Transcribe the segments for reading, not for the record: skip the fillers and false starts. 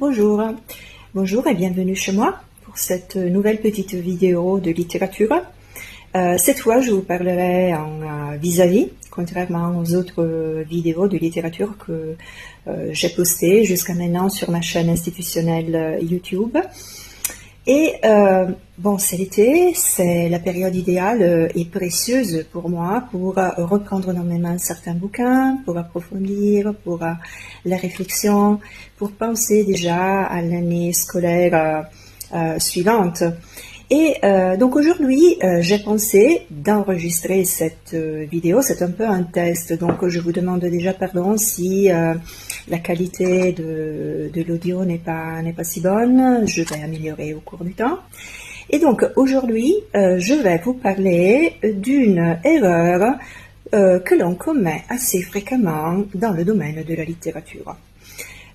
Bonjour, bonjour et bienvenue chez moi pour cette nouvelle petite vidéo de littérature. Cette fois, je vous parlerai en vis-à-vis, contrairement aux autres vidéos de littérature que j'ai postées jusqu'à maintenant sur ma chaîne institutionnelle YouTube. Et bon, c'est l'été, c'est la période idéale et précieuse pour moi pour reprendre dans mes mains certains bouquins, pour approfondir, pour la réflexion, pour penser déjà à l'année scolaire suivante. Et donc aujourd'hui, j'ai pensé d'enregistrer cette vidéo. C'est un peu un test, donc je vous demande déjà pardon si la qualité de l'audio n'est pas si bonne. Je vais améliorer au cours du temps. Et donc aujourd'hui, je vais vous parler d'une erreur que l'on commet assez fréquemment dans le domaine de la littérature.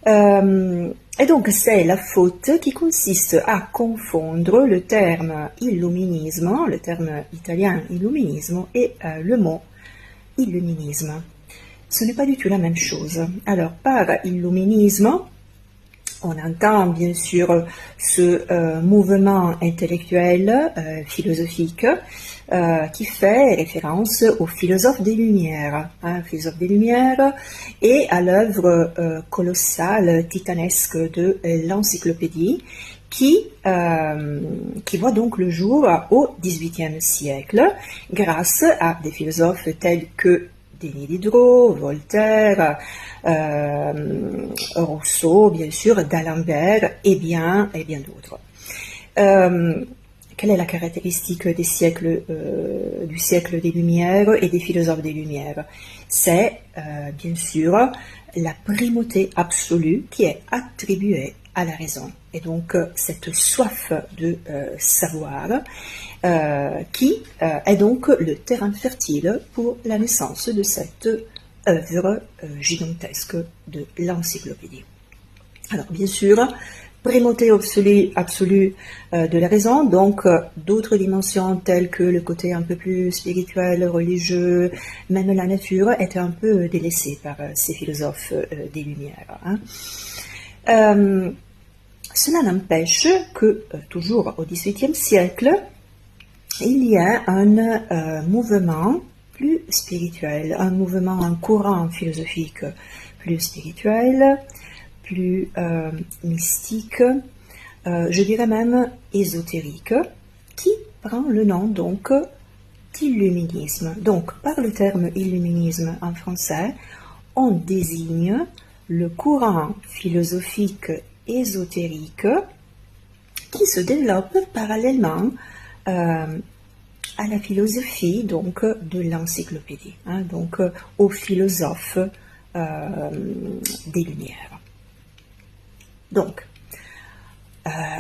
Et donc c'est la faute qui consiste à confondre le terme illuminisme, le terme italien illuminisme, et le mot illuminisme. Ce n'est pas du tout la même chose. Alors par illuminisme, on entend bien sûr ce mouvement intellectuel, philosophique, qui fait référence aux philosophes des Lumières, philosophes des Lumières, et à l'œuvre colossale, titanesque de l'Encyclopédie, qui voit donc le jour au XVIIIe siècle, grâce à des philosophes tels que Denis Diderot, Voltaire, Rousseau, bien sûr, d'Alembert et bien d'autres. Quelle est la caractéristique des siècles, du siècle des Lumières et des philosophes des Lumières? C'est bien sûr la primauté absolue qui est attribuée à la raison. Et donc cette soif de savoir qui est donc le terrain fertile pour la naissance de cette œuvre gigantesque de l'encyclopédie. Alors bien sûr, primauté absolue de la raison, donc d'autres dimensions telles que le côté un peu plus spirituel, religieux, même la nature était un peu délaissée par ces philosophes des Lumières. Cela n'empêche que, toujours au XVIIIe siècle, il y a un mouvement plus spirituel, un mouvement, un courant philosophique plus spirituel, plus mystique, je dirais même ésotérique, qui prend le nom donc d'illuminisme. Donc par le terme illuminisme en français, on désigne le courant philosophique ésotérique qui se développe parallèlement à la philosophie donc de l'encyclopédie, donc aux philosophes des Lumières. Donc,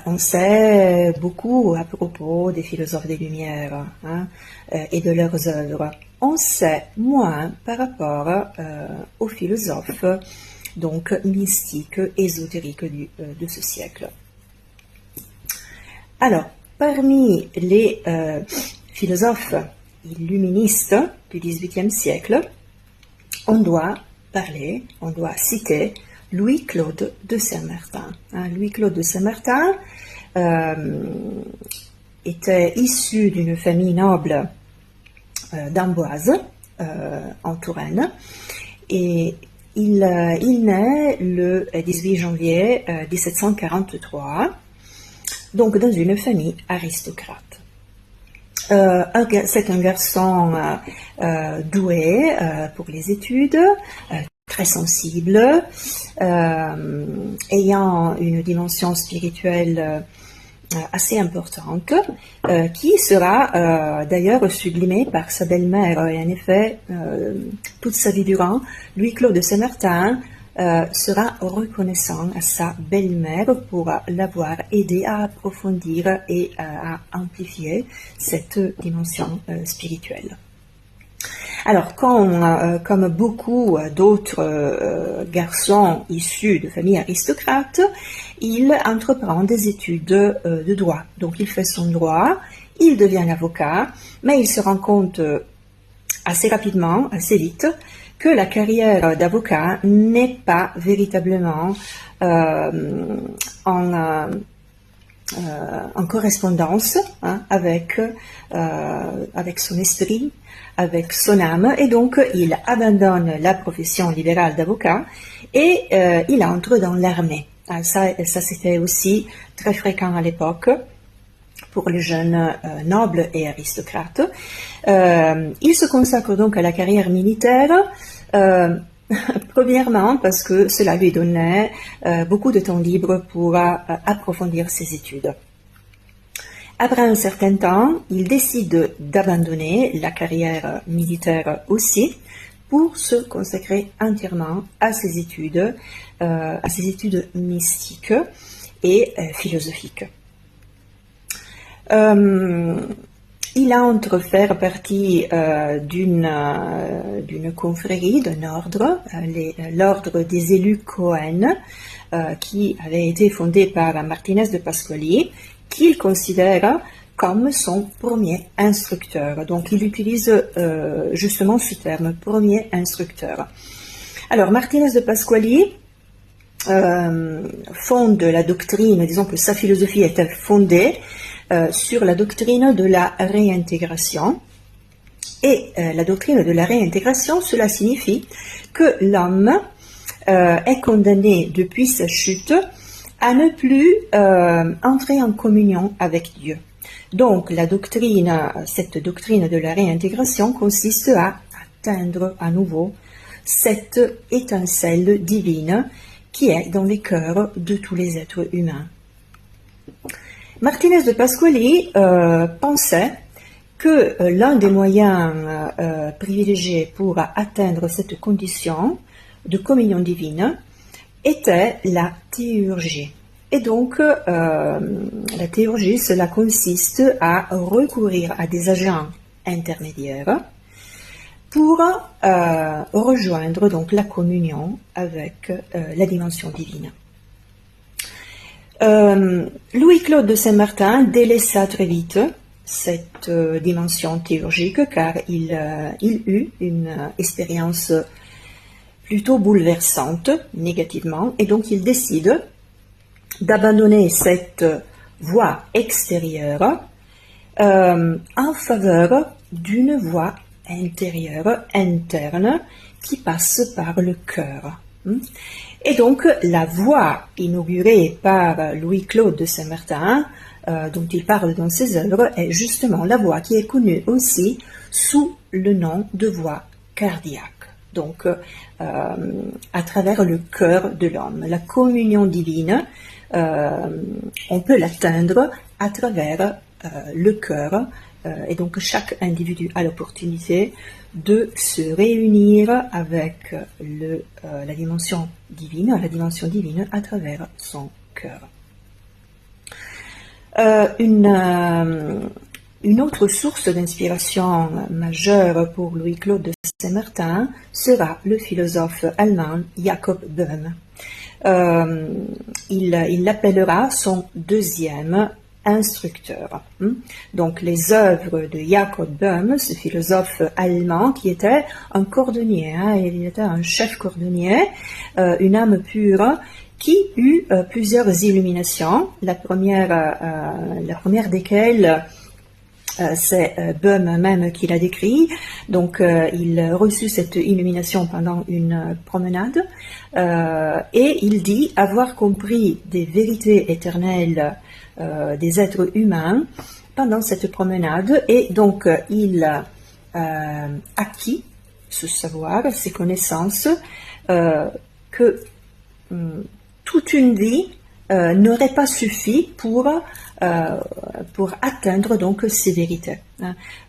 on sait beaucoup à propos des philosophes des Lumières et de leurs œuvres. On sait moins par rapport aux philosophes donc mystiques, ésotériques de ce siècle. Alors, parmi les philosophes illuministes du XVIIIe siècle, on doit citer Louis-Claude de Saint-Martin. Louis-Claude de Saint-Martin était issu d'une famille noble d'Amboise, en Touraine, et il naît le 18 janvier 1743, donc dans une famille aristocrate. C'est un garçon doué pour les études, très sensible, ayant une dimension spirituelle assez importante, qui sera d'ailleurs sublimée par sa belle-mère. Et en effet, toute sa vie durant, Louis-Claude de Saint-Martin sera reconnaissant à sa belle-mère pour l'avoir aidé à approfondir et à amplifier cette dimension spirituelle. Alors, comme beaucoup d'autres garçons issus de familles aristocrates, il entreprend des études de droit. Donc, il fait son droit, il devient avocat, mais il se rend compte assez rapidement, assez vite, que la carrière d'avocat n'est pas véritablement en correspondance avec son esprit, avec son âme, et donc il abandonne la profession libérale d'avocat et il entre dans l'armée. Ça c'était aussi très fréquent à l'époque pour les jeunes nobles et aristocrates. Il se consacre donc à la carrière militaire, premièrement parce que cela lui donnait beaucoup de temps libre pour approfondir ses études. Après un certain temps, il décide d'abandonner la carrière militaire aussi pour se consacrer entièrement à ses études mystiques et philosophiques. Il entre faire partie d'une confrérie, d'un ordre, l'ordre des élus Cohen, qui avait été fondé par Martinez de Pasquali, qu'il considère comme son premier instructeur. Donc il utilise justement ce terme, premier instructeur. Alors Martinez de Pasquali fonde la doctrine, disons que sa philosophie était fondée sur la doctrine de la réintégration. Et la doctrine de la réintégration, cela signifie que l'homme est condamné depuis sa chute à ne plus entrer en communion avec Dieu. Donc cette doctrine de la réintégration consiste à atteindre à nouveau cette étincelle divine qui est dans les cœurs de tous les êtres humains. Martinez de Pasquali pensait que l'un des moyens privilégiés pour atteindre cette condition de communion divine était la théurgie. Et donc, la théurgie, cela consiste à recourir à des agents intermédiaires pour rejoindre donc la communion avec la dimension divine. Louis-Claude de Saint-Martin délaissa très vite cette dimension théurgique car il eut une expérience plutôt bouleversante négativement et donc il décide d'abandonner cette voie extérieure en faveur d'une voie intérieure, interne, qui passe par le cœur. Et donc la voie inaugurée par Louis-Claude de Saint-Martin, dont il parle dans ses œuvres, est justement la voie qui est connue aussi sous le nom de voie cardiaque. Donc à travers le cœur de l'homme. La communion divine, on peut l'atteindre à travers le cœur, et donc chaque individu a l'opportunité de se réunir avec la dimension divine à travers son cœur. Une autre source d'inspiration majeure pour Louis-Claude de Saint-Martin sera le philosophe allemand Jacob Böhm. Il l'appellera son deuxième instructeur. Donc les œuvres de Jacob Böhm, ce philosophe allemand qui était un cordonnier, il était un chef cordonnier, une âme pure, qui eut plusieurs illuminations. La première desquelles c'est Böhm même qui l'a décrit. Donc il reçut cette illumination pendant une promenade et il dit avoir compris des vérités éternelles des êtres humains pendant cette promenade, et donc il acquit ce savoir, ces connaissances que toute une vie n'aurait pas suffi pour atteindre donc ces vérités.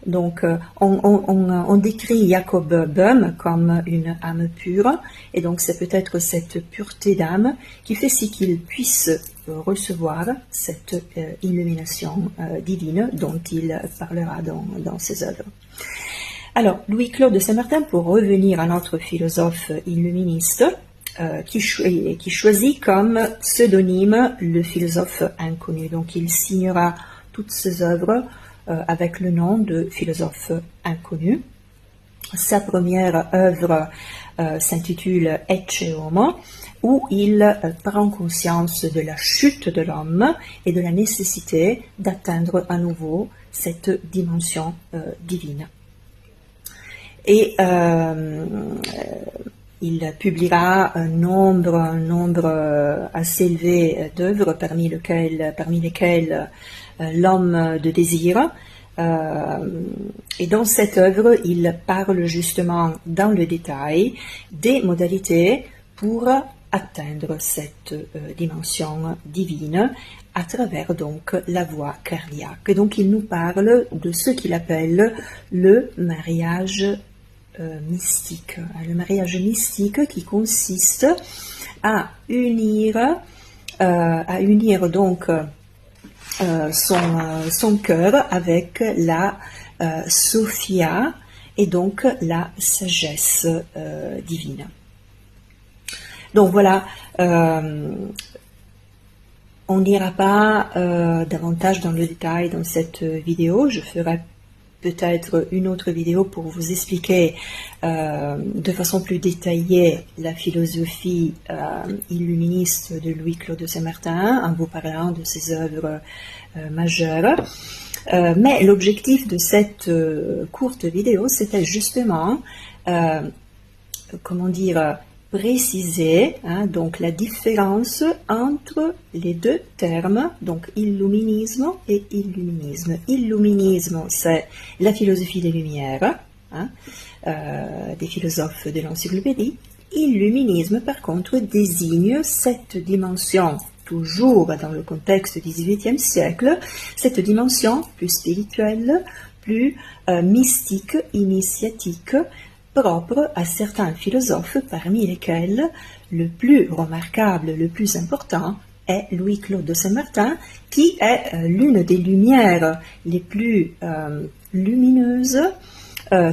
Donc on décrit Jacob Böhm comme une âme pure, et donc c'est peut-être cette pureté d'âme qui fait si qu'il puisse recevoir cette illumination divine dont il parlera dans ses œuvres. Alors, Louis-Claude de Saint-Martin, pour revenir à notre philosophe illuministe, qui choisit comme pseudonyme le philosophe inconnu. Donc il signera toutes ses œuvres avec le nom de philosophe inconnu. Sa première œuvre s'intitule Ecce Homo, où il prend conscience de la chute de l'homme et de la nécessité d'atteindre à nouveau cette dimension divine. Et il publiera un nombre assez élevé d'œuvres, parmi lesquelles L'homme de désir. Et dans cette œuvre, il parle justement dans le détail des modalités pour atteindre cette dimension divine à travers donc la voie cardiaque. Et donc il nous parle de ce qu'il appelle le mariage mystique. Le mariage mystique qui consiste à unir donc son cœur avec la Sophia et donc la sagesse divine. Donc voilà, on n'ira pas davantage dans le détail dans cette vidéo. Je ferai peut-être une autre vidéo pour vous expliquer de façon plus détaillée la philosophie illuministe de Louis-Claude de Saint-Martin, en vous parlant de ses œuvres majeures. Mais l'objectif de cette courte vidéo, c'était justement, préciser donc la différence entre les deux termes, donc illuminisme et illuminisme. Illuminisme, c'est la philosophie des Lumières, des philosophes de l'encyclopédie. Illuminisme, par contre, désigne cette dimension, toujours dans le contexte du XVIIIe siècle, cette dimension plus spirituelle, plus mystique, initiatique, propre à certains philosophes, parmi lesquels le plus remarquable, le plus important est Louis-Claude de Saint-Martin, qui est l'une des lumières les plus lumineuses,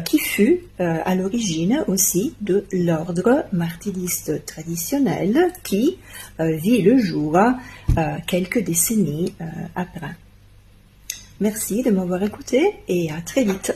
qui fut à l'origine aussi de l'ordre martyriste traditionnel qui vit le jour quelques décennies après. Merci de m'avoir écouté et à très vite.